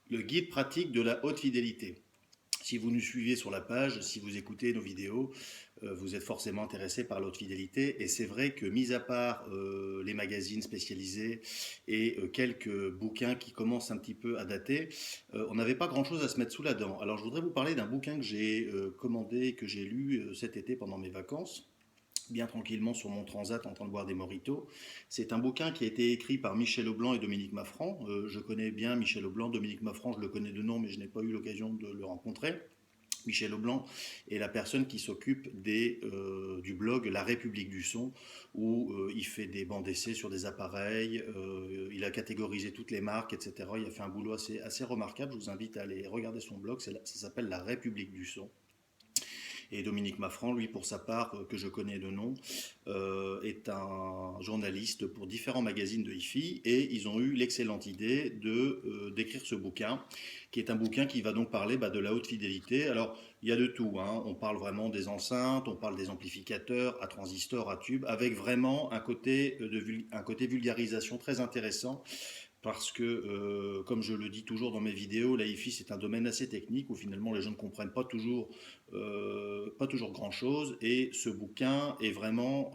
Le guide pratique de la haute fidélité. Si vous nous suivez sur la page, si vous écoutez nos vidéos, vous êtes forcément intéressé par la haute fidélité. Et c'est vrai que, mis à part les magazines spécialisés et quelques bouquins qui commencent un petit peu à dater, on n'avait pas grand-chose à se mettre sous la dent. Alors je voudrais vous parler d'un bouquin que j'ai commandé, que j'ai lu cet été pendant mes vacances, bien tranquillement sur mon transat en train de boire des mojitos. C'est un bouquin qui a été écrit par Michel Aublanc et Dominique Maffran. Je connais bien Michel Aublanc, Dominique Maffran, je le connais de nom, mais je n'ai pas eu l'occasion de le rencontrer. Michel Aublanc est la personne qui s'occupe du blog La République du Son, où il fait des bancs d'essai sur des appareils, il a catégorisé toutes les marques, etc. Il a fait un boulot assez remarquable. Je vous invite à aller regarder son blog, ça s'appelle La République du Son. Et Dominique Maffran, lui, pour sa part, que je connais de nom, est un journaliste pour différents magazines de hi-fi, et ils ont eu l'excellente idée d'écrire ce bouquin, qui est un bouquin qui va donc parler de la haute fidélité. Alors, il y a de tout, hein. On parle vraiment des enceintes, on parle des amplificateurs à transistors, à tubes, avec vraiment un côté vulgarisation très intéressant, parce que, comme je le dis toujours dans mes vidéos, la hi-fi c'est un domaine assez technique où finalement les gens ne comprennent pas toujours grand-chose, et ce bouquin est vraiment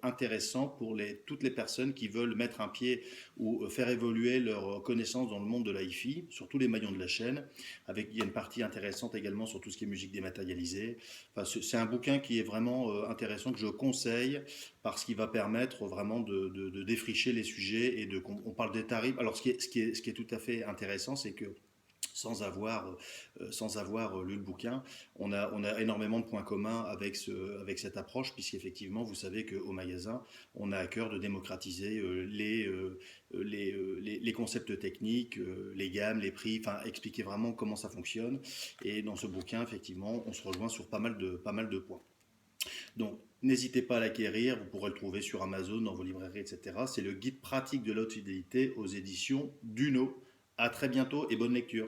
intéressant pour toutes les personnes qui veulent mettre un pied ou faire évoluer leurs connaissances dans le monde de la hi-fi, sur tous les maillons de la chaîne. Il y a une partie intéressante également sur tout ce qui est musique dématérialisée. Enfin, c'est un bouquin qui est vraiment intéressant, que je conseille, parce qu'il va permettre vraiment de défricher les sujets, on parle des tarifs. Alors ce qui est tout à fait intéressant, c'est que sans avoir lu le bouquin, on a énormément de points communs avec cette approche, puisqu'effectivement, vous savez qu'au magasin, on a à cœur de démocratiser les concepts techniques, les gammes, les prix, enfin expliquer vraiment comment ça fonctionne. Et dans ce bouquin, effectivement, on se rejoint sur pas mal de points. Donc, n'hésitez pas à l'acquérir, vous pourrez le trouver sur Amazon, dans vos librairies, etc. C'est le guide pratique de la haute fidélité aux éditions Duno. À très bientôt et bonne lecture.